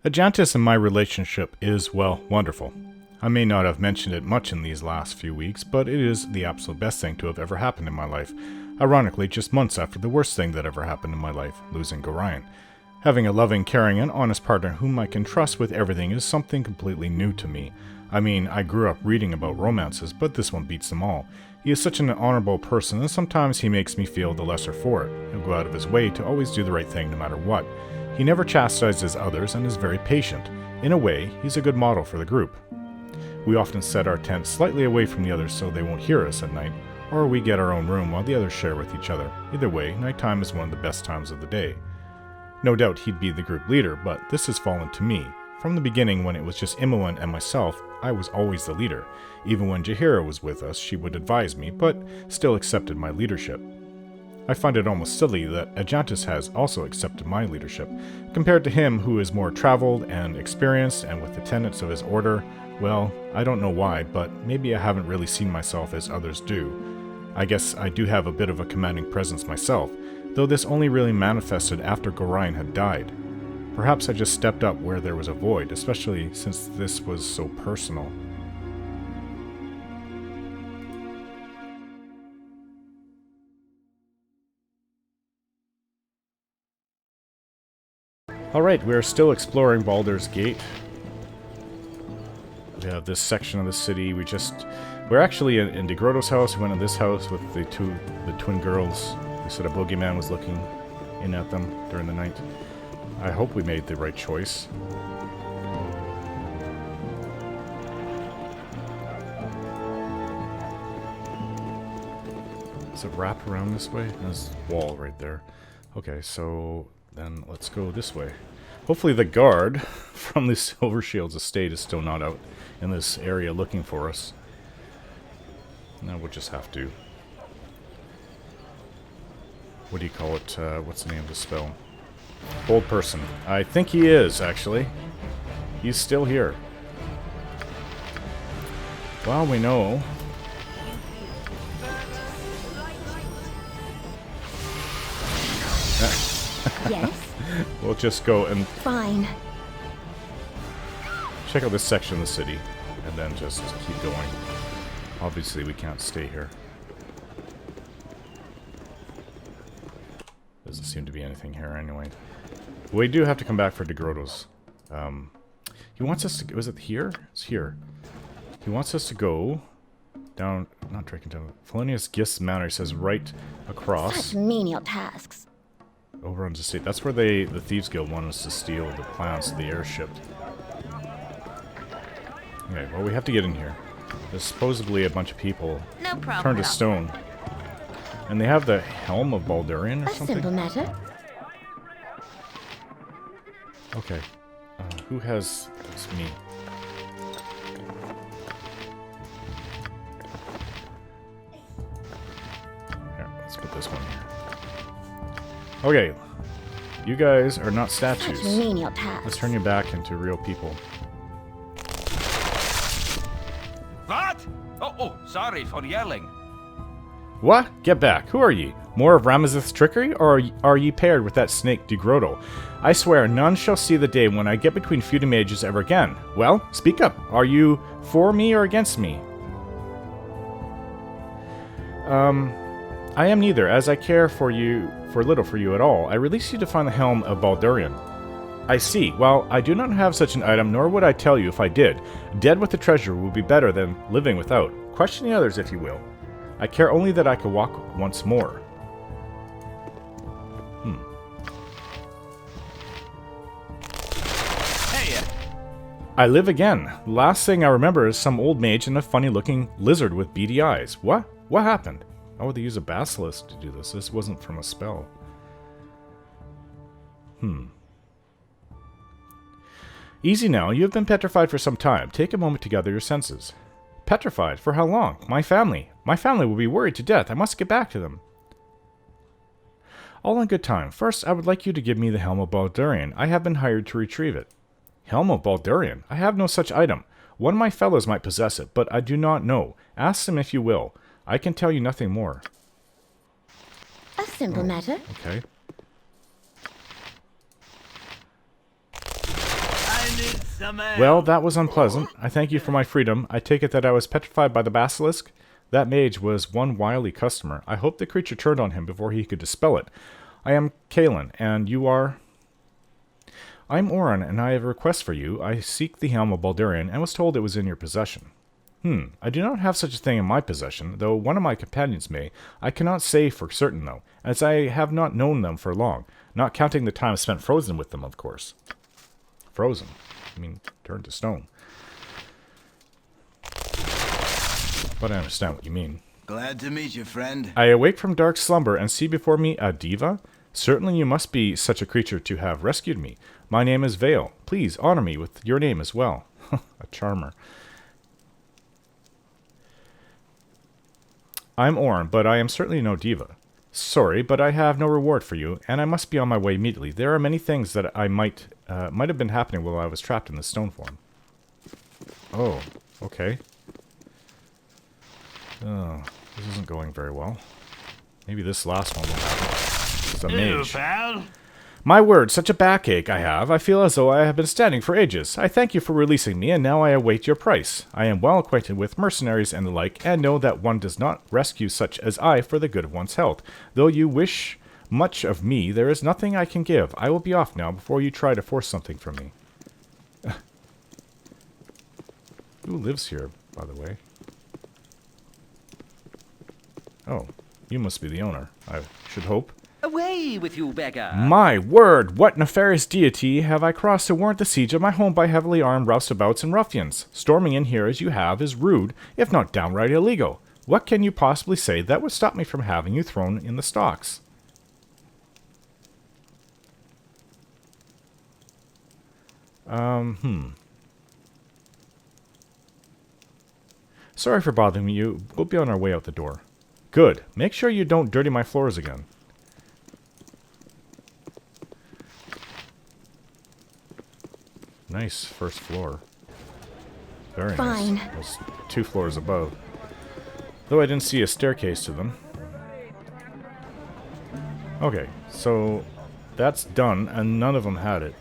Ajantis and my relationship is, well, wonderful. I may not have mentioned it much in these last few weeks, but it is the absolute best thing to have ever happened in my life. Ironically, just months after the worst thing that ever happened in my life, losing Gorion. Having a loving, caring, and honest partner whom I can trust with everything is something completely new to me. I mean, I grew up reading about romances, but this one beats them all. He is such an honorable person, and sometimes he makes me feel the lesser for it. He'll go out of his way to always do the right thing no matter what. He never chastises others and is very patient. In a way, he's a good model for the group. We often set our tent slightly away from the others so they won't hear us at night, or we get our own room while the others share with each other. Either way, nighttime is one of the best times of the day. No doubt he'd be the group leader, but this has fallen to me. From the beginning, when it was just Imoen and myself, I was always the leader. Even when Jaheira was with us, she would advise me, but still accepted my leadership. I find it almost silly that Ajantis has also accepted my leadership. Compared to him, who is more traveled and experienced, and with the tenets of his order, well, I don't know why, but maybe I haven't really seen myself as others do. I guess I do have a bit of a commanding presence myself, though this only really manifested after Gorion had died. Perhaps I just stepped up where there was a void, especially since this was so personal. Alright, we are still exploring Baldur's Gate. We have this section of the city. We're actually in DeGrotto's house. We went in this house with the twin girls. They said a boogeyman was looking in at them during the night. I hope we made the right choice. Does it wrap around this way? There's a wall right there. Okay, so then let's go this way. Hopefully the guard from the Silvershields estate is still not out in this area looking for us. No, we'll just have to... What do you call it? What's the name of the spell? Bold person. I think he is, actually. He's still here. Well, we know... Yes? We'll just go and... Fine. Check out this section of the city, and then just keep going. Obviously, we can't stay here. Doesn't seem to be anything here anyway. We do have to come back for DeGrotto's. He wants us to... Was it here? It's here. He wants us to go down... Not Drakentown. Felonious Gifts Manor. He says right across. Such menial tasks. Overruns estate. That's where the Thieves Guild want us to steal the plants of the airship. Okay, well, we have to get in here. There's supposedly a bunch of people turned to stone. And they have the Helm of Baldurian or something? A simple matter. Okay. Who has... It's me. Here, let's put this one here. Okay. You guys are not statues. Such menial tasks. Let's turn you back into real people. What? Oh, sorry for yelling. What? Get back. Who are ye? More of Ramazith's trickery, or are ye paired with that snake DeGrotto? I swear, none shall see the day when I get between feuding mages ever again. Well, speak up. Are you for me or against me? I am neither, as I care for little for you at all. I release you to find the Helm of Baldurian. I see. Well, I do not have such an item, nor would I tell you if I did. Dead with the treasure would be better than living without. Question the others, if you will. I care only that I could walk once more. Hey! I live again. The last thing I remember is some old mage and a funny-looking lizard with beady eyes. What? What happened? Oh, they use a basilisk to do this. This wasn't from a spell. Easy now. You have been petrified for some time. Take a moment to gather your senses. Petrified? For how long? My family. My family will be worried to death. I must get back to them. All in good time. First, I would like you to give me the Helm of Baldurian. I have been hired to retrieve it. Helm of Baldurian? I have no such item. One of my fellows might possess it, but I do not know. Ask them if you will. I can tell you nothing more. A simple matter. Okay. Well, that was unpleasant. I thank you for my freedom. I take it that I was petrified by the basilisk? That mage was one wily customer. I hope the creature turned on him before he could dispel it. I am Kalen, and you are... I'm Orin, and I have a request for you. I seek the helm of Baldurian, and was told it was in your possession. I do not have such a thing in my possession, though one of my companions may. I cannot say for certain, though, as I have not known them for long, not counting the time spent frozen with them, of course. Frozen? I mean, turned to stone. But I understand what you mean. Glad to meet you, friend. I awake from dark slumber and see before me a diva? Certainly you must be such a creature to have rescued me. My name is Vale. Please honor me with your name as well. A charmer. I'm Orin, but I am certainly no diva. Sorry, but I have no reward for you, and I must be on my way immediately. There are many things that I might have been happening while I was trapped in the stone form. Oh, okay. Oh, this isn't going very well. Maybe this last one will happen. It's a mage. Pal. My word, such a backache I have. I feel as though I have been standing for ages. I thank you for releasing me, and now I await your price. I am well acquainted with mercenaries and the like, and know that one does not rescue such as I for the good of one's health. Though you wish much of me, there is nothing I can give. I will be off now before you try to force something from me. Who lives here, by the way? Oh, you must be the owner, I should hope. Away with you, beggar! My word, what nefarious deity have I crossed to warrant the siege of my home by heavily armed roustabouts and ruffians? Storming in here as you have is rude, if not downright illegal. What can you possibly say that would stop me from having you thrown in the stocks? Sorry for bothering you. We'll be on our way out the door. Good. Make sure you don't dirty my floors again. Nice first floor. Very Fine. nice. There's 2 floors above. Though I didn't see a staircase to them. Okay, so that's done, and none of them had it.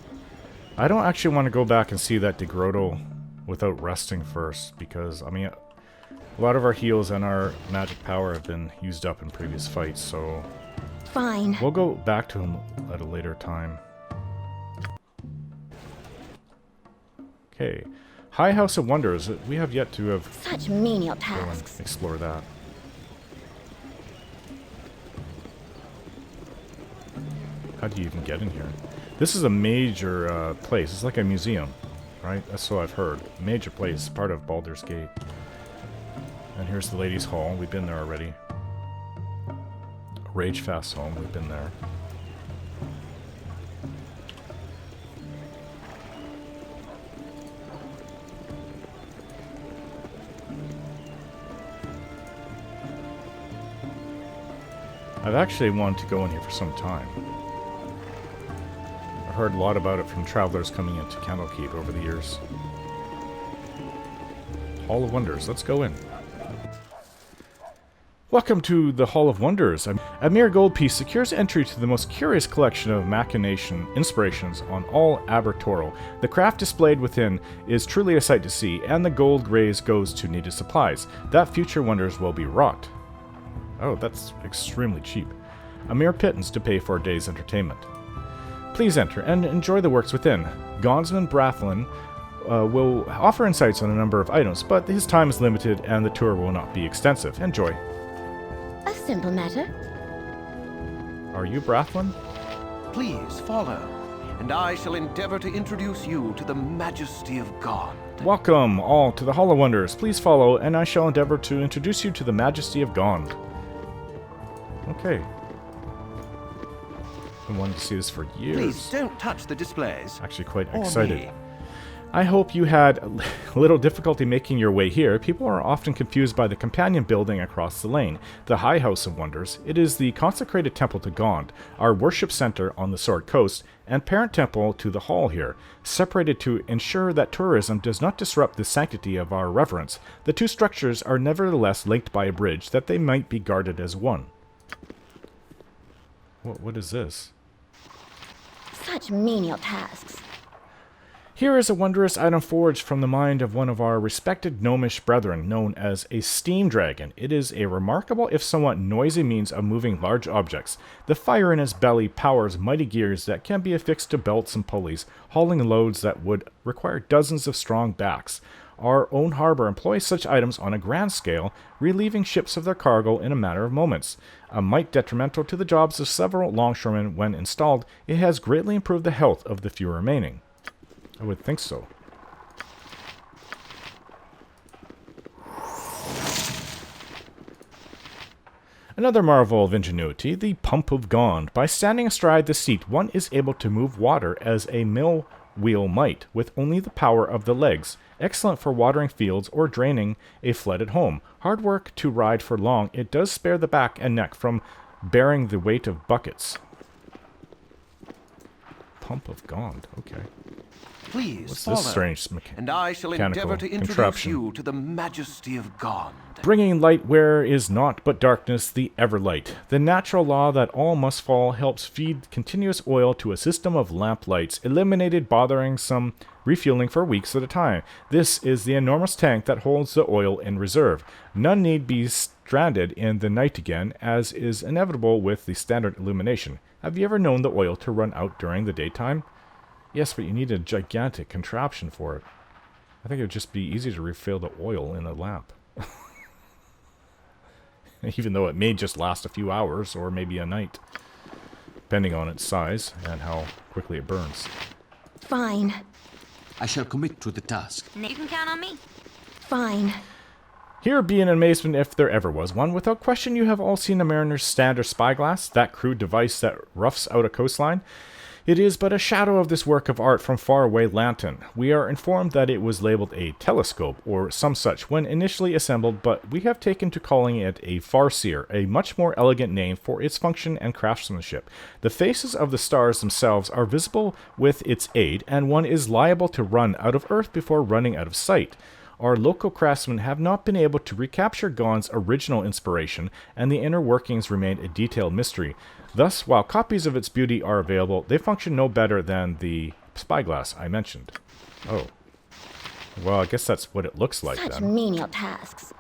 I don't actually want to go back and see that DeGrotto without resting first, because, I mean, a lot of our heals and our magic power have been used up in previous fights, so... Fine. We'll go back to him at a later time. Okay. High House of Wonders. We have yet to have Such menial go and tasks. explore that. How do you even get in here? This is a major place. It's like a museum, right? That's what I've heard. Major place, part of Baldur's Gate. And here's the Ladies' Hall. We've been there already. Ragefast's home. We've been there. I've actually wanted to go in here for some time. I've heard a lot about it from travelers coming into Candlekeep over the years. Hall of Wonders. Let's go in. Welcome to the Hall of Wonders. A mere gold piece secures entry to the most curious collection of machination inspirations on all Abertoral. The craft displayed within is truly a sight to see, and the gold raised goes to needed supplies. That future wonders will be wrought. Oh, that's extremely cheap. A mere pittance to pay for a day's entertainment. Please enter and enjoy the works within. Gonsman Brathlin will offer insights on a number of items, but his time is limited and the tour will not be extensive. Enjoy. A simple matter. Are you Brathlin? Please follow, and I shall endeavor to introduce you to the majesty of God. Welcome all to the Hall of Wonders. Please follow, and I shall endeavor to introduce you to the majesty of Gond. Okay. Been wanting to see this for years. Please don't touch the displays. Actually quite Or excited. me. I hope you had a little difficulty making your way here. People are often confused by the companion building across the lane, the High House of Wonders. It is the consecrated temple to Gond, our worship center on the Sword Coast, and parent temple to the hall here, separated to ensure that tourism does not disrupt the sanctity of our reverence. The two structures are nevertheless linked by a bridge that they might be guarded as one. What is this? Such menial tasks. Here is a wondrous item forged from the mind of one of our respected gnomish brethren, known as a steam dragon. It is a remarkable, if somewhat noisy, means of moving large objects. The fire in its belly powers mighty gears that can be affixed to belts and pulleys, hauling loads that would require dozens of strong backs. Our own harbor employs such items on a grand scale, relieving ships of their cargo in a matter of moments. A mite detrimental to the jobs of several longshoremen when installed, it has greatly improved the health of the few remaining. I would think so. Another marvel of ingenuity, the pump of Gond. By standing astride the seat, one is able to move water as a mill wheel might, with only the power of the legs. Excellent for watering fields or draining a flooded home. Hard work to ride for long, it does spare the back and neck from bearing the weight of buckets. Pump of Gond, okay. Please What's follow, this strange and I shall endeavor to introduce contraption? you to the majesty of God. Bringing light where is naught but darkness, the Everlight. The natural law that all must fall helps feed continuous oil to a system of lamp lights, eliminated bothering some refueling for weeks at a time. This is the enormous tank that holds the oil in reserve. None need be stranded in the night again, as is inevitable with the standard illumination. Have you ever known the oil to run out during the daytime? Yes, but you need a gigantic contraption for it. I think it would just be easy to refill the oil in a lamp. Even though it may just last a few hours or maybe a night, depending on its size and how quickly it burns. Fine. I shall commit to the task. You can count on me. Fine. Here be an amazement if there ever was one. Without question, you have all seen a mariner's standard spyglass, that crude device that roughs out a coastline. It is but a shadow of this work of art from faraway Lanton. We are informed that it was labeled a telescope, or some such, when initially assembled, but we have taken to calling it a farseer, a much more elegant name for its function and craftsmanship. The faces of the stars themselves are visible with its aid, and one is liable to run out of earth before running out of sight. Our local craftsmen have not been able to recapture Gond's original inspiration, and the inner workings remain a detailed mystery. Thus, while copies of its beauty are available, they function no better than the spyglass I mentioned. Oh. Well, I guess that's what it looks like Such then. menial tasks.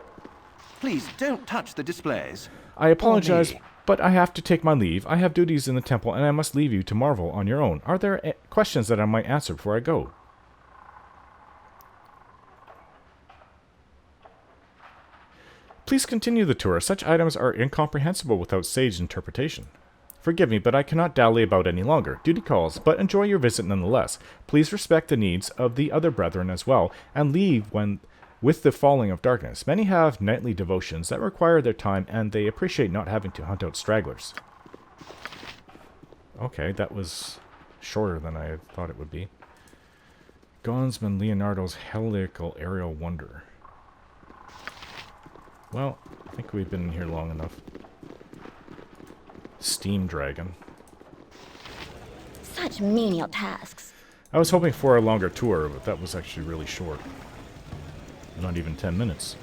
Please don't touch the displays. I apologize, me. but I have to take my leave. I have duties in the temple, and I must leave you to marvel on your own. Are there questions that I might answer before I go? Please continue the tour. Such items are incomprehensible without sage interpretation. Forgive me, but I cannot dally about any longer. Duty calls, but enjoy your visit nonetheless. Please respect the needs of the other brethren as well, and leave with the falling of darkness. Many have nightly devotions that require their time, and they appreciate not having to hunt out stragglers. Okay, that was shorter than I thought it would be. Gonsman Leonardo's helical aerial wonder. Well, I think we've been in here long enough. Steam dragon. Such menial tasks. I was hoping for a longer tour, but that was actually really short. Not even 10 minutes.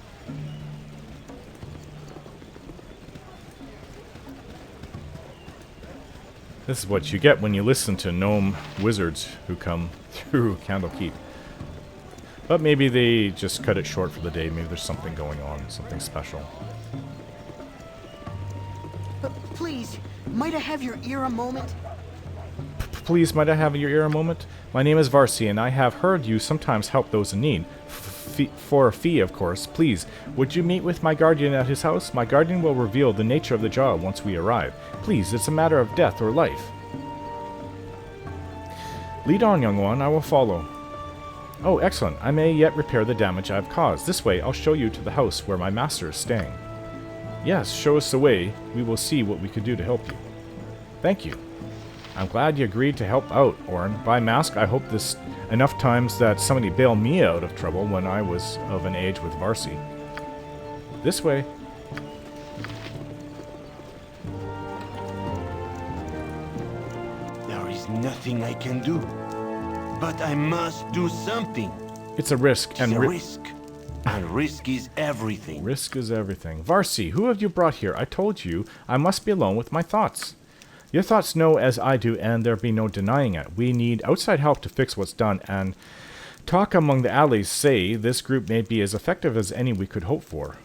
This is what you get when you listen to gnome wizards who come through Candlekeep. But maybe they just cut it short for the day. Maybe there's something going on, something special. Please, might I have your ear a moment? Please, might I have your ear a moment? My name is Varsi, and I have heard you sometimes help those in need. For a fee, of course. Please, would you meet with my guardian at his house? My guardian will reveal the nature of the job once we arrive. Please, it's a matter of death or life. Lead on, young one. I will follow. Oh, excellent. I may yet repair the damage I've caused. This way, I'll show you to the house where my master is staying. Yes, show us the way. We will see what we can do to help you. Thank you. I'm glad you agreed to help out, Orin. By mask, I hope this enough times that somebody bailed me out of trouble when I was of an age with Varsi. This way. There is nothing I can do. But I must do something. It's a risk, It's and a risk. And risk is everything. risk is everything. Varsi, who have you brought here? I told you I must be alone with my thoughts. Your thoughts know as I do, and there be no denying it. We need outside help to fix what's done, and Talk among the alleys say this group may be as effective as any we could hope for.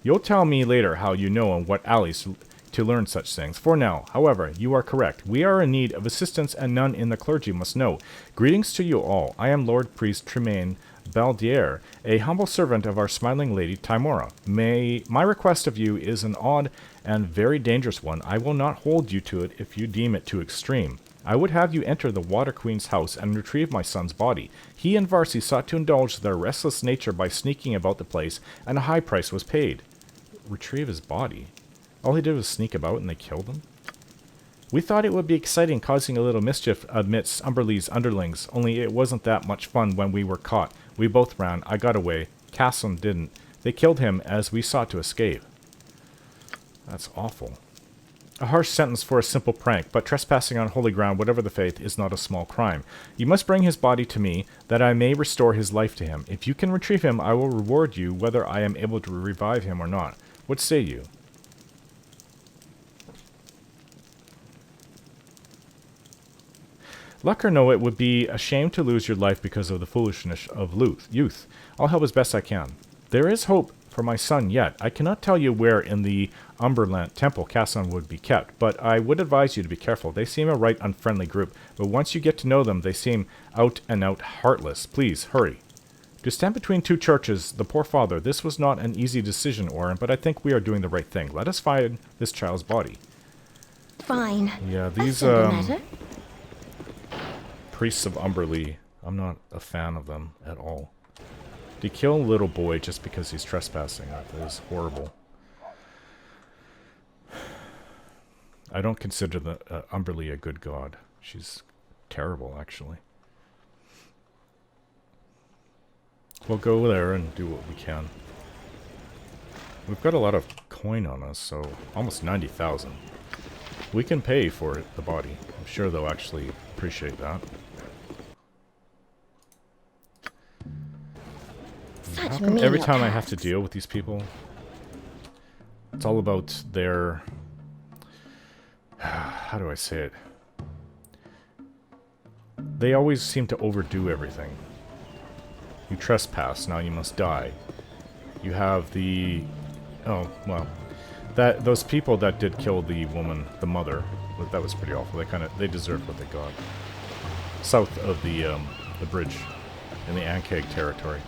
You'll tell me later how you know and what alleys to learn such things. For now, however, you are correct. We are in need of assistance, and none in the clergy must know. Greetings to you all. I am Lord Priest Tremaine Belde'ar, a humble servant of our smiling lady Timora. My request of you is an odd and very dangerous one. I will not hold you to it if you deem it too extreme. I would have you enter the Water Queen's house and retrieve my son's body. He and Varsi sought to indulge their restless nature by sneaking about the place, and a high price was paid. Retrieve his body? All he did was sneak about and they killed him? We thought it would be exciting causing a little mischief amidst Umberlee's underlings, only it wasn't that much fun when we were caught. We both ran. I got away. Casson didn't. They killed him as we sought to escape. That's awful. A harsh sentence for a simple prank, but trespassing on holy ground, whatever the faith, is not a small crime. You must bring his body to me, that I may restore his life to him. If you can retrieve him, I will reward you, whether I am able to revive him or not. What say you? Luck or no, it would be a shame to lose your life because of the foolishness of youth. I'll help as best I can. There is hope for my son yet. I cannot tell you where in the Umberland Temple Casson would be kept, but I would advise you to be careful. They seem a right unfriendly group, but once you get to know them, they seem out and out heartless. Please, hurry. To stand between two churches, the poor father, this was not an easy decision, Orin, but I think we are doing the right thing. Let us find this child's body. Fine. Yeah, these, A simple matter. Priests of Umberlee, I'm not a fan of them at all. To kill a little boy just because he's trespassing, that is horrible. I don't consider the Umberlee a good god. She's terrible, actually. We'll go there and do what we can. We've got a lot of coin on us, so almost 90,000. We can pay for it, the body. I'm sure they'll actually appreciate that. How come every time I have to deal with these people, it's all about their... How do I say it? They always seem to overdo everything. You trespass, now you must die. You have the... Oh, well. Those people that did kill the woman, the mother, that was pretty awful. They deserved what they got. South of the bridge, in the Ankeg territory.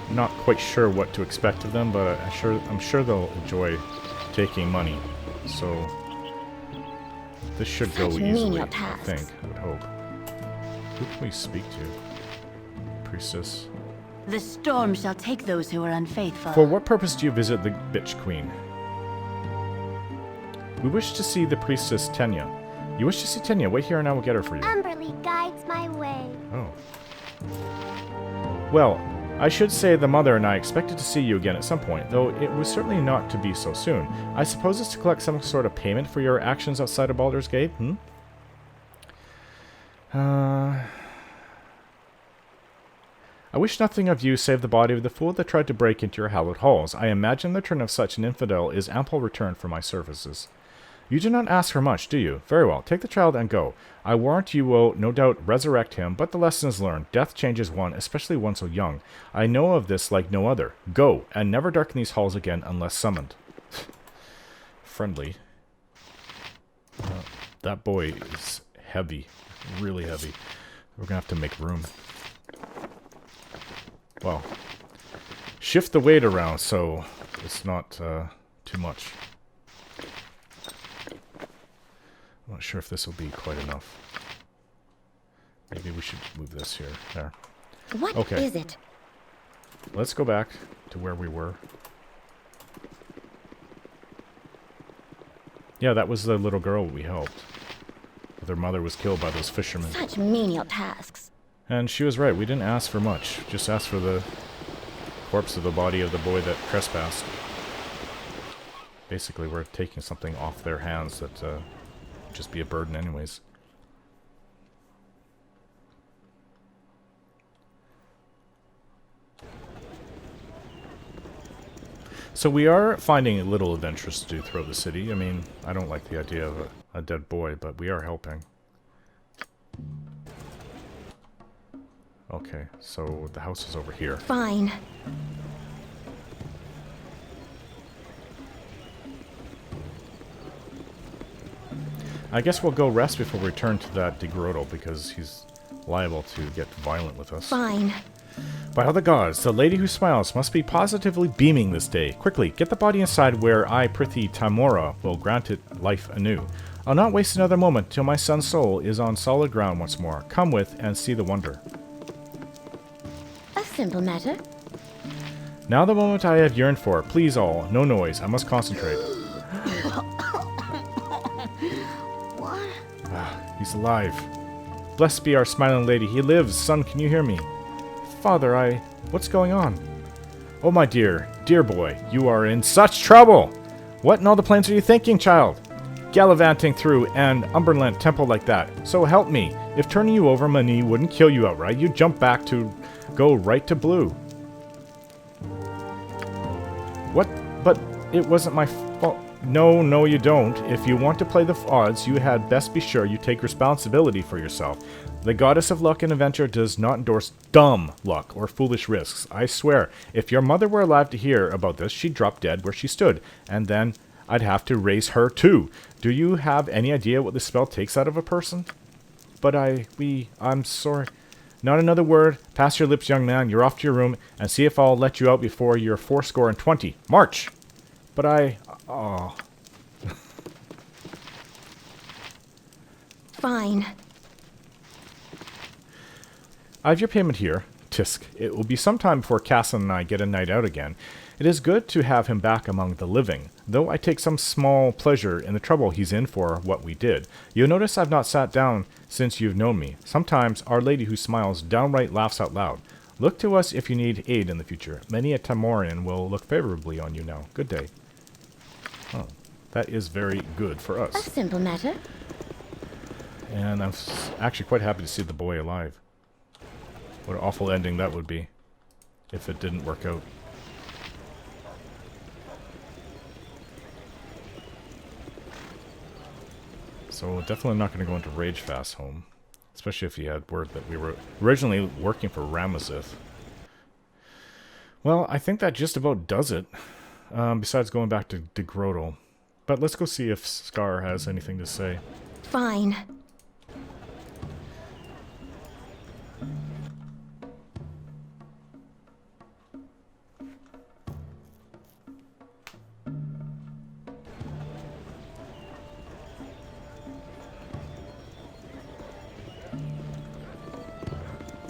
Not quite sure what to expect of them, but I'm sure they'll enjoy taking money. So this should go easily, I think. I would hope. Who can we speak to? Priestess. The storm shall take those who are unfaithful. For what purpose do you visit the Bitch Queen? We wish to see the priestess Tenya. You wish to see Tenya? Wait here and I will get her for you. Umberlee guides my way. Oh. Well, I should say the mother and I expected to see you again at some point, though it was certainly not to be so soon. I suppose it's to collect some sort of payment for your actions outside of Baldur's Gate, I wish nothing of you save the body of the fool that tried to break into your hallowed halls. I imagine the return of such an infidel is ample return for my services. You do not ask for much, do you? Very well, take the child and go. I warrant you will no doubt resurrect him, but the lesson is learned. Death changes one, especially one so young. I know of this like no other. Go, and never darken these halls again unless summoned. Friendly. That boy is heavy. Really heavy. We're gonna have to make room. Well, shift the weight around so it's not too much. I'm not sure if this will be quite enough. Maybe we should move this here. There. What is it? Let's go back to where we were. Yeah, that was the little girl we helped. Their mother was killed by those fishermen. Such menial tasks. And she was right. We didn't ask for much. Just asked for the corpse of the body of the boy that trespassed. Basically, we're taking something off their hands that just be a burden anyways. So we are finding little adventures to do throughout the city. I mean, I don't like the idea of a dead boy, but we are helping. Okay, so the house is over here. Fine. I guess we'll go rest before we return to that DeGrotto, because he's liable to get violent with us. Fine. By all the gods, the lady who smiles must be positively beaming this day. Quickly, get the body inside where I, Prithi Tamora, will grant it life anew. I'll not waste another moment till my son's soul is on solid ground once more. Come with and see the wonder. A simple matter. Now the moment I have yearned for. Please all, no noise. I must concentrate. What? He's alive. Blessed be our smiling lady. He lives. Son, can you hear me? Father, what's going on? Oh, my dear boy, you are in such trouble! What in all the planes are you thinking, child? Gallivanting through an Umberland temple like that. So help me. If turning you over my knee wouldn't kill you outright, you'd jump back to go right to blue. What? But it wasn't my fault. No, you don't. If you want to play the odds, you had best be sure you take responsibility for yourself. The goddess of luck and adventure does not endorse dumb luck or foolish risks. I swear, if your mother were alive to hear about this, she'd drop dead where she stood, and then I'd have to raise her too. Do you have any idea what the spell takes out of a person? But I'm sorry. Not another word. Pass your lips, young man. You're off to your room, and see if I'll let you out before you're 20. March! But oh. Fine. I have your payment here. Tisk. It will be some time before Casson and I get a night out again. It is good to have him back among the living, though I take some small pleasure in the trouble he's in for what we did. You'll notice I've not sat down since you've known me. Sometimes Our Lady who smiles downright laughs out loud. Look to us if you need aid in the future. Many a Tamorian will look favorably on you now. Good day. Oh, that is very good for us. A simple matter. And I'm actually quite happy to see the boy alive. What an awful ending that would be if it didn't work out. So definitely not going to go into Rage Fast Home. Especially if he had word that we were originally working for Ramazith. Well, I think that just about does it. Besides going back to DeGrotto. But let's go see if Scar has anything to say. Fine.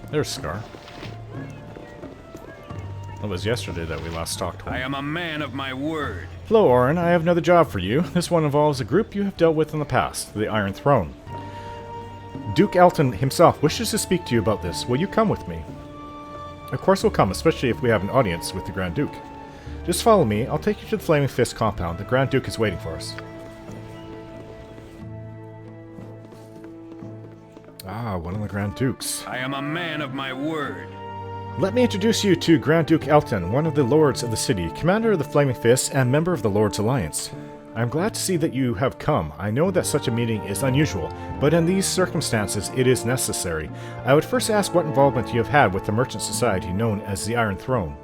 There's Scar. It was yesterday that we last talked to him. I am a man of my word. Hello, Orin. I have another job for you. This one involves a group you have dealt with in the past, the Iron Throne. Duke Elton himself wishes to speak to you about this. Will you come with me? Of course we'll come, especially if we have an audience with the Grand Duke. Just follow me. I'll take you to the Flaming Fist compound. The Grand Duke is waiting for us. Ah, one of the Grand Dukes. I am a man of my word. Let me introduce you to Grand Duke Elton, one of the Lords of the City, commander of the Flaming Fists, and member of the Lords Alliance. I am glad to see that you have come. I know that such a meeting is unusual, but in these circumstances it is necessary. I would first ask what involvement you have had with the merchant society known as the Iron Throne.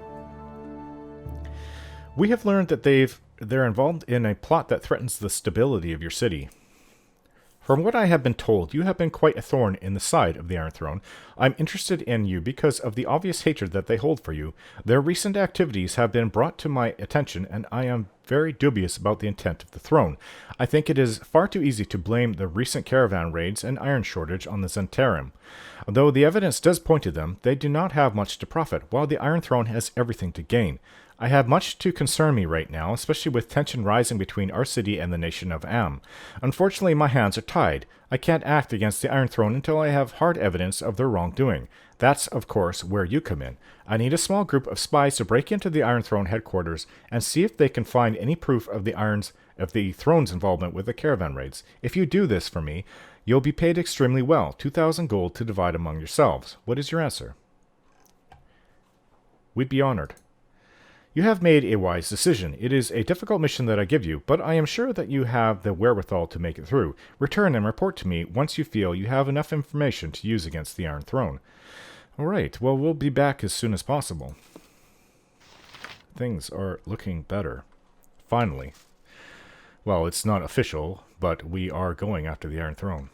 We have learned that they're involved in a plot that threatens the stability of your city. From what I have been told, you have been quite a thorn in the side of the Iron Throne. I'm interested in you because of the obvious hatred that they hold for you. Their recent activities have been brought to my attention, and I am very dubious about the intent of the throne. I think it is far too easy to blame the recent caravan raids and iron shortage on the Zentarim. Though the evidence does point to them, they do not have much to profit, while the Iron Throne has everything to gain. I have much to concern me right now, especially with tension rising between our city and the nation of Am. Unfortunately, my hands are tied. I can't act against the Iron Throne until I have hard evidence of their wrongdoing. That's, of course, where you come in. I need a small group of spies to break into the Iron Throne headquarters and see if they can find any proof of the Throne's involvement with the caravan raids. If you do this for me, you'll be paid extremely well, 2,000 gold to divide among yourselves. What is your answer? We'd be honored. You have made a wise decision. It is a difficult mission that I give you, but I am sure that you have the wherewithal to make it through. Return and report to me once you feel you have enough information to use against the Iron Throne. Alright, well, we'll be back as soon as possible. Things are looking better. Finally. Well, it's not official, but we are going after the Iron Throne.